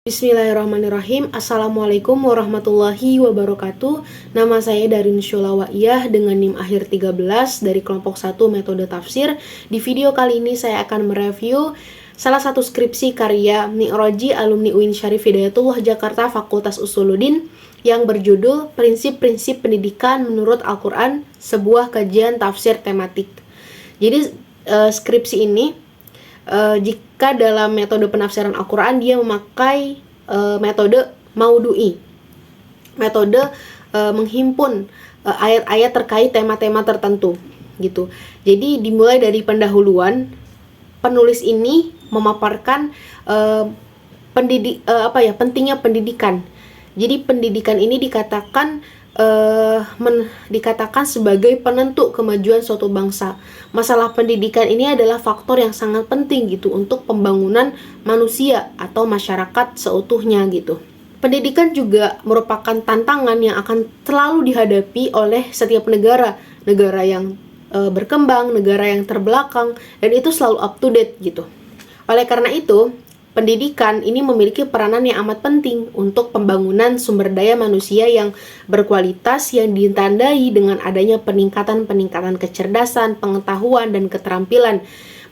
Bismillahirrahmanirrahim. Assalamualaikum warahmatullahi wabarakatuh. Nama saya Darin Syulawiyah dengan NIM akhir 13 dari kelompok 1 metode tafsir. Di video kali ini saya akan mereview salah satu skripsi karya Mi'roji alumni UIN Syarif Hidayatullah Jakarta Fakultas Usuluddin yang berjudul Prinsip-Prinsip Pendidikan Menurut Al-Quran, sebuah kajian tafsir tematik. Jadi skripsi ini jika dalam metode penafsiran Al-Quran dia memakai metode maudu'i, metode menghimpun ayat-ayat terkait tema-tema tertentu gitu. Jadi dimulai dari pendahuluan, penulis ini memaparkan pentingnya pendidikan. Jadi pendidikan ini dikatakan sebagai penentu kemajuan suatu bangsa. Masalah pendidikan ini adalah faktor yang sangat penting gitu untuk pembangunan manusia atau masyarakat seutuhnya gitu. Pendidikan juga merupakan tantangan yang akan selalu dihadapi oleh setiap negara yang berkembang, negara yang terbelakang, dan itu selalu up to date gitu. Oleh karena itu, pendidikan ini memiliki peranan yang amat penting untuk pembangunan sumber daya manusia yang berkualitas yang ditandai dengan adanya peningkatan kecerdasan, pengetahuan, dan keterampilan.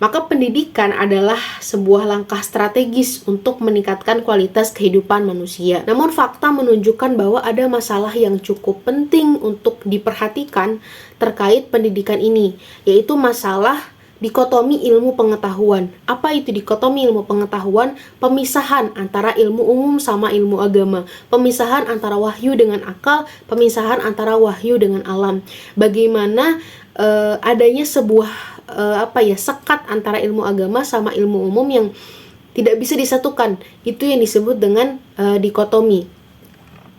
Maka pendidikan adalah sebuah langkah strategis untuk meningkatkan kualitas kehidupan manusia. Namun fakta menunjukkan bahwa ada masalah yang cukup penting untuk diperhatikan terkait pendidikan ini, yaitu masalah dikotomi ilmu pengetahuan. Apa itu dikotomi ilmu pengetahuan? Pemisahan antara ilmu umum sama ilmu agama, pemisahan antara wahyu dengan akal, pemisahan antara wahyu dengan alam. Bagaimana adanya sebuah sekat antara ilmu agama sama ilmu umum yang tidak bisa disatukan. Itu yang disebut dengan dikotomi.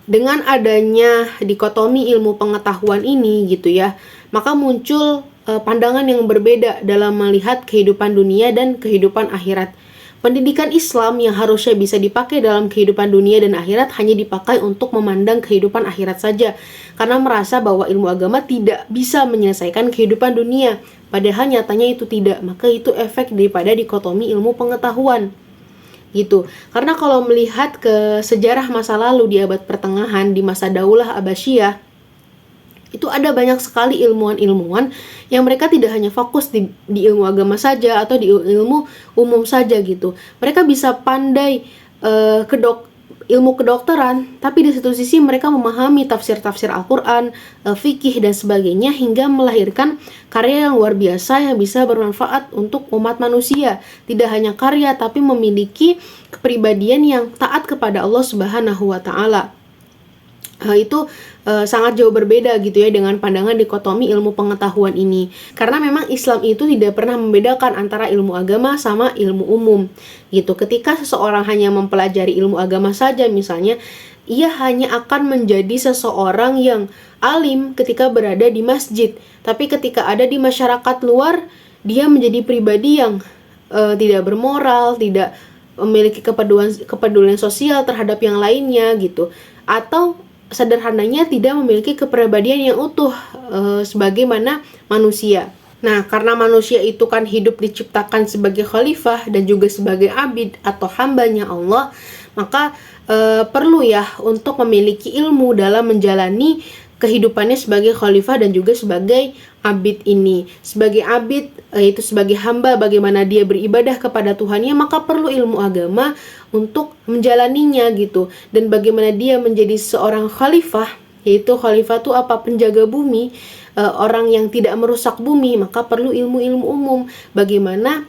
Dengan adanya dikotomi ilmu pengetahuan ini gitu ya, maka muncul pandangan yang berbeda dalam melihat kehidupan dunia dan kehidupan akhirat. Pendidikan Islam yang harusnya bisa dipakai dalam kehidupan dunia dan akhirat hanya dipakai untuk memandang kehidupan akhirat saja, karena merasa bahwa ilmu agama tidak bisa menyelesaikan kehidupan dunia, padahal nyatanya itu tidak. Maka itu efek daripada dikotomi ilmu pengetahuan gitu. Karena kalau melihat ke sejarah masa lalu di abad pertengahan, di masa Daulah Abbasiyah, itu ada banyak sekali ilmuwan-ilmuwan yang mereka tidak hanya fokus di ilmu agama saja atau di ilmu umum saja gitu. Mereka bisa pandai ilmu kedokteran, tapi di satu sisi mereka memahami tafsir-tafsir Al-Quran, fikih dan sebagainya, hingga melahirkan karya yang luar biasa yang bisa bermanfaat untuk umat manusia. Tidak hanya karya, tapi memiliki kepribadian yang taat kepada Allah Subhanahu wa Ta'ala. Itu sangat jauh berbeda gitu ya dengan pandangan dikotomi ilmu pengetahuan ini, karena memang Islam itu tidak pernah membedakan antara ilmu agama sama ilmu umum gitu. Ketika seseorang hanya mempelajari ilmu agama saja misalnya, ia hanya akan menjadi seseorang yang alim ketika berada di masjid, tapi ketika ada di masyarakat luar, dia menjadi pribadi yang tidak bermoral, tidak memiliki kepedulian sosial terhadap yang lainnya gitu, atau sederhananya tidak memiliki kepribadian yang utuh sebagaimana manusia. Nah, karena manusia itu kan hidup diciptakan sebagai khalifah dan juga sebagai abid atau hambanya Allah, maka perlu ya untuk memiliki ilmu dalam menjalani kehidupannya sebagai khalifah dan juga sebagai abid ini. Sebagai abid, yaitu sebagai hamba, bagaimana dia beribadah kepada Tuhannya, maka perlu ilmu agama untuk menjalaninya gitu. Dan bagaimana dia menjadi seorang khalifah, yaitu khalifah itu apa? Penjaga bumi, orang yang tidak merusak bumi, maka perlu ilmu-ilmu umum. Bagaimana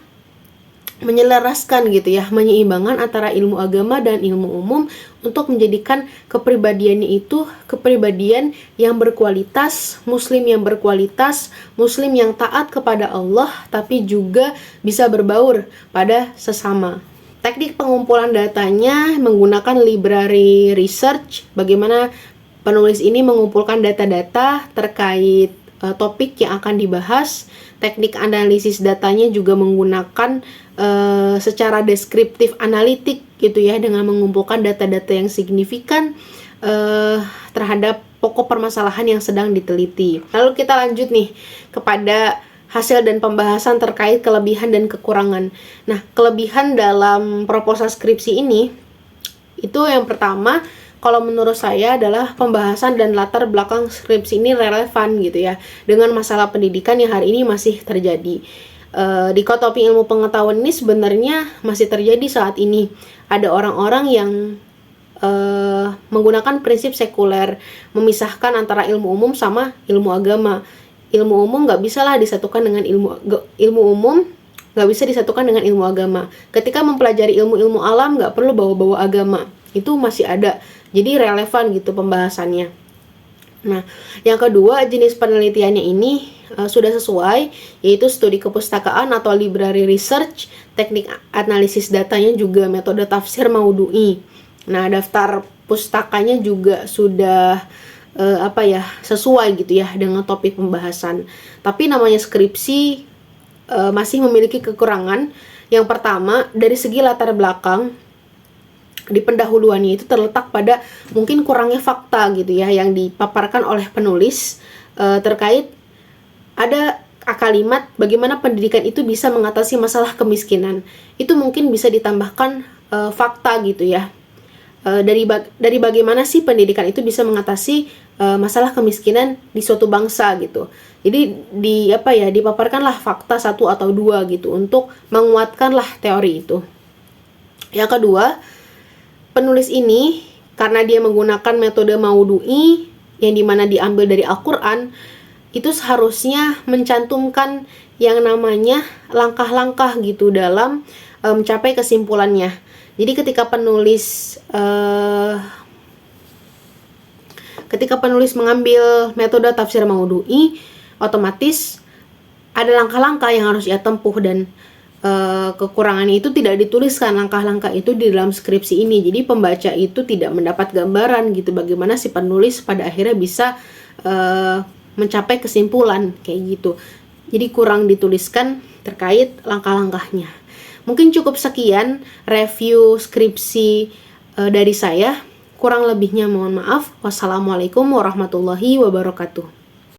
menyelaraskan gitu ya, menyeimbangkan antara ilmu agama dan ilmu umum untuk menjadikan kepribadiannya itu kepribadian yang berkualitas, muslim yang berkualitas, muslim yang taat kepada Allah, tapi juga bisa berbaur pada sesama. Teknik pengumpulan datanya menggunakan library research. Bagaimana penulis ini mengumpulkan data-data terkait topik yang akan dibahas. Teknik analisis datanya juga menggunakan secara deskriptif analitik gitu ya, dengan mengumpulkan data-data yang signifikan terhadap pokok permasalahan yang sedang diteliti. Lalu kita lanjut nih kepada hasil dan pembahasan terkait kelebihan dan kekurangan. Nah, kelebihan dalam proposal skripsi ini Itu yang pertama, kalau menurut saya adalah pembahasan dan latar belakang skripsi ini relevan gitu ya dengan masalah pendidikan yang hari ini masih terjadi. Dikotomi ilmu pengetahuan ini sebenarnya masih terjadi saat ini. Ada orang-orang yang menggunakan prinsip sekuler, memisahkan antara ilmu umum sama ilmu agama. Ilmu umum nggak bisa lah disatukan dengan ilmu umum, nggak bisa disatukan dengan ilmu agama. Ketika mempelajari ilmu-ilmu alam nggak perlu bawa-bawa agama, itu masih ada. Jadi relevan gitu pembahasannya. Nah, yang kedua, jenis penelitiannya ini sudah sesuai, yaitu studi kepustakaan atau library research, teknik analisis datanya juga metode tafsir maudhu'i. Nah, daftar pustakanya juga sudah sesuai gitu ya dengan topik pembahasan. Tapi namanya skripsi masih memiliki kekurangan. Yang pertama, dari segi latar belakang di pendahuluannya itu terletak pada mungkin kurangnya fakta gitu ya yang dipaparkan oleh penulis terkait ada kalimat bagaimana pendidikan itu bisa mengatasi masalah kemiskinan. Itu mungkin bisa ditambahkan fakta gitu ya. Dari bagaimana sih pendidikan itu bisa mengatasi masalah kemiskinan di suatu bangsa gitu. Jadi dipaparkanlah fakta 1 atau 2 gitu untuk menguatkanlah teori itu. Yang kedua, penulis ini karena dia menggunakan metode maudhu'i yang dimana diambil dari Al-Quran, itu seharusnya mencantumkan yang namanya langkah-langkah gitu dalam mencapai kesimpulannya. Jadi ketika penulis mengambil metode tafsir maudhu'i, otomatis ada langkah-langkah yang harus ia tempuh dan kekurangannya itu tidak dituliskan langkah-langkah itu di dalam skripsi ini. Jadi pembaca itu tidak mendapat gambaran gitu bagaimana si penulis pada akhirnya bisa mencapai kesimpulan kayak gitu. Jadi kurang dituliskan terkait langkah-langkahnya. Mungkin cukup sekian review skripsi dari saya. Kurang lebihnya mohon maaf. Wassalamualaikum warahmatullahi wabarakatuh.